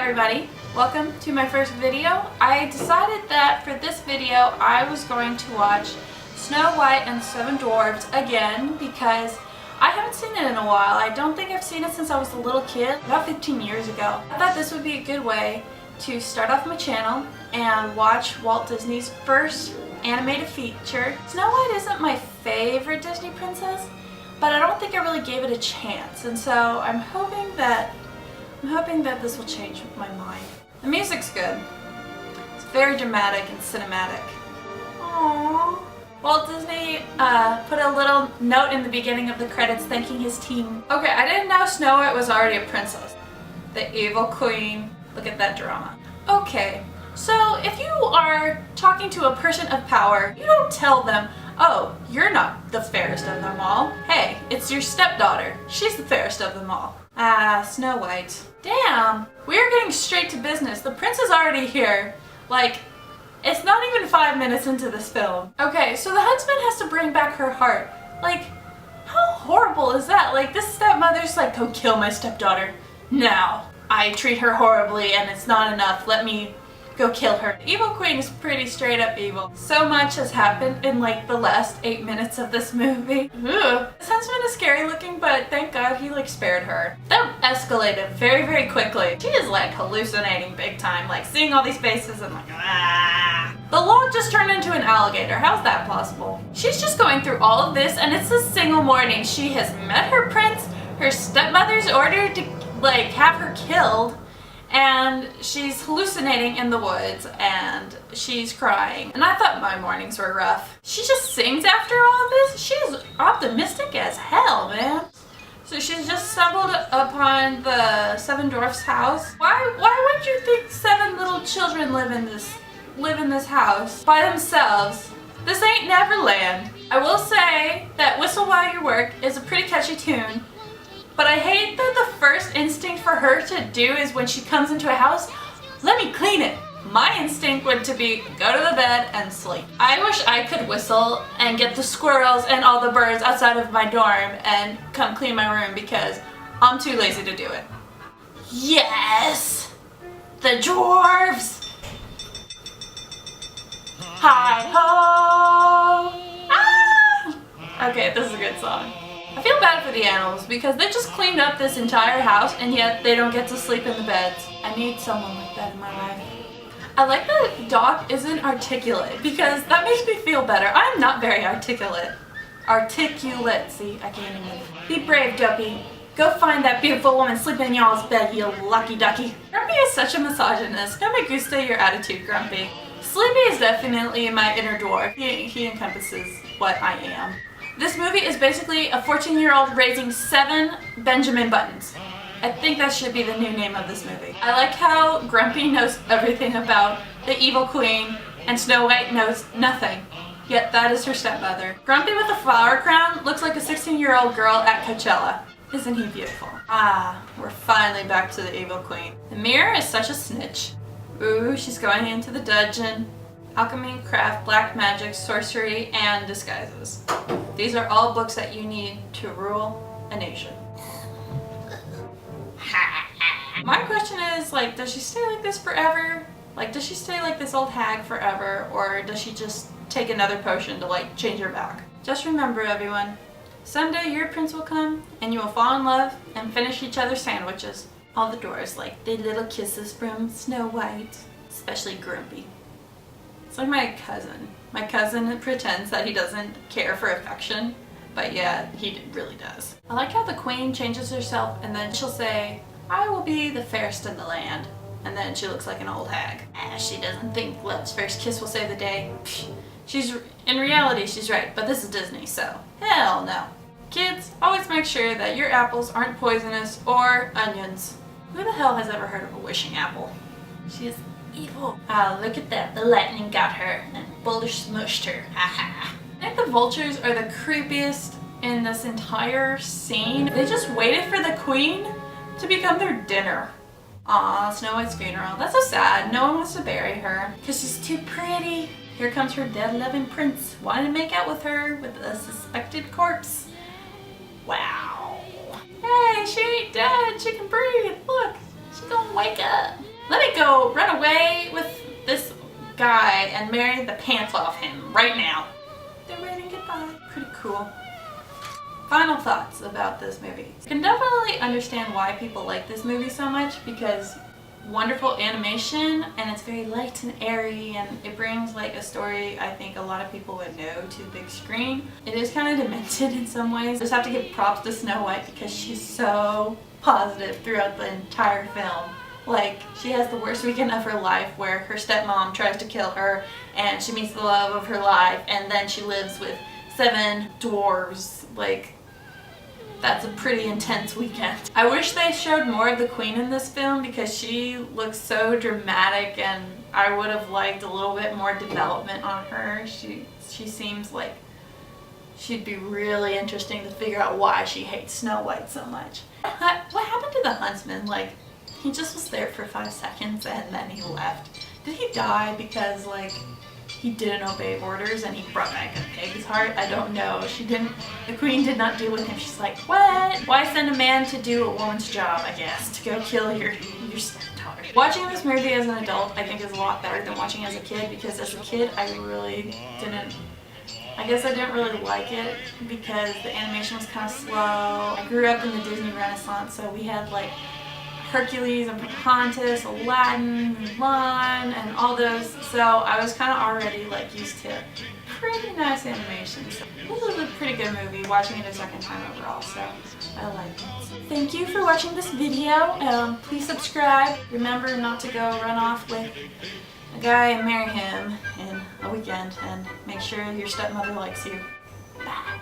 everybody, welcome to my first video. I decided that for this video I was going to watch Snow White and the Seven Dwarfs again because I haven't seen it in a while. I don't think I've seen it since I was a little kid, about 15 years ago. I thought this would be a good way to start off my channel and watch Walt Disney's first animated feature. Snow White isn't my favorite Disney princess, but I don't think I really gave it a chance, and so I'm hoping that this will change my mind. The music's good. It's very dramatic and cinematic. Aww. Walt Disney put a little note in the beginning of the credits thanking his team. Okay, I didn't know Snow White was already a princess. The evil queen. Look at that drama. Okay, so if you are talking to a person of power, you don't tell them, oh, you're not the fairest of them all. Hey, it's your stepdaughter. She's the fairest of them all. Ah, Snow White. Damn, we're getting straight to business. The prince is already here. Like, it's not even 5 minutes into this film. Okay, so the huntsman has to bring back her heart. Like, how horrible is that? Like, this stepmother's like, go kill my stepdaughter. Now, I treat her horribly and it's not enough. Let me go kill her. The evil queen is pretty straight up evil. So much has happened in like the last 8 minutes of this movie. Ugh. This huntsman is scary looking, but thank God he like spared her. That escalated very, very quickly. She is like hallucinating big time, like seeing all these faces and like, ah. The log just turned into an alligator. How's that possible? She's just going through all of this and it's a single morning. She has met her prince, her stepmother's ordered to like have her killed, and she's hallucinating in the woods and she's crying. And I thought my mornings were rough. She just sings after all of this? She's optimistic as hell, man. So she's just stumbled upon the Seven Dwarfs house. Why would you think 7 little children live in this house by themselves? This ain't Neverland. I will say that Whistle While You Work is a pretty catchy tune. But I hate that the first instinct for her to do is when she comes into a house, let me clean it. My instinct would to be go to the bed and sleep. I wish I could whistle and get the squirrels and all the birds outside of my dorm and come clean my room because I'm too lazy to do it. Yes! The dwarves! Heigh Ho! Ah! Okay, this is a good song. I feel bad for the animals because they just cleaned up this entire house and yet they don't get to sleep in the beds. I need someone like that in my life. I like that Doc isn't articulate because that makes me feel better. I'm not very articulate. Articulate, see, I can't even. Be brave, Duppy. Go find that beautiful woman sleeping in y'all's bed, you lucky ducky. Grumpy is such a misogynist. No me gusta your attitude, Grumpy. Sleepy is definitely my inner dwarf. He encompasses what I am. This movie is basically a 14-year-old raising 7 Benjamin Buttons. I think that should be the new name of this movie. I like how Grumpy knows everything about the evil queen and Snow White knows nothing. Yet that is her stepmother. Grumpy with a flower crown looks like a 16-year-old girl at Coachella. Isn't he beautiful? Ah, we're finally back to the evil queen. The mirror is such a snitch. Ooh, she's going into the dungeon. Alchemy, craft, black magic, sorcery, and disguises. These are all books that you need to rule a nation. My question is, like, does she stay like this forever? Like, does she stay like this old hag forever? Or does she just take another potion to, like, change her back? Just remember, everyone, someday your prince will come, and you will fall in love and finish each other's sandwiches. All the dwarves like the little kisses from Snow White, especially Grumpy. It's like my cousin. My cousin pretends that he doesn't care for affection, but yeah, he really does. I like how the queen changes herself and then she'll say, I will be the fairest in the land. And then she looks like an old hag. She doesn't think love's first kiss will save the day. In reality, she's right, but this is Disney, so hell no. Kids, always make sure that your apples aren't poisonous or onions. Who the hell has ever heard of a wishing apple? She is evil. Ah, look at that. The lightning got her and bullish smushed her. Haha. I think the vultures are the creepiest in this entire scene. They just waited for the queen to become their dinner. Aw, Snow White's funeral. That's so sad. No one wants to bury her because she's too pretty. Here comes her dead-loving prince wanting to make out with her with a suspected corpse. Wow. Hey, she ain't dead. She can breathe. Look, she's gonna wake up. gonna go run away with this guy and marry the pants off him right now. They're waving goodbye. Pretty cool. Final thoughts about this movie. I can definitely understand why people like this movie so much, because wonderful animation and it's very light and airy, and it brings like a story I think a lot of people would know to the big screen. It is kind of demented in some ways. I just have to give props to Snow White because she's so positive throughout the entire film. Like, she has the worst weekend of her life where her stepmom tries to kill her and she meets the love of her life, and then she lives with 7 dwarves. Like, that's a pretty intense weekend. I wish they showed more of the Queen in this film because she looks so dramatic, and I would have liked a little bit more development on her. She seems like she'd be really interesting to figure out why she hates Snow White so much. What happened to the huntsman? Like, he just was there for 5 seconds and then he left. Did he die because like he didn't obey orders and he brought back a pig's heart? I don't know. The Queen did not deal with him. She's like, what? Why send a man to do a woman's job, I guess, to go kill your stepdaughter? Watching this movie as an adult I think is a lot better than watching as a kid, because as a kid I guess I didn't really like it because the animation was kind of slow. I grew up in the Disney Renaissance, so we had like Hercules and Pocahontas, Aladdin, Mulan, and all those, so I was kind of already like used to pretty nice animation. So this was a pretty good movie, watching it a second time overall, so I liked it. Thank you for watching this video. Please subscribe. Remember not to go run off with a guy and marry him in a weekend, and make sure your stepmother likes you. Bye.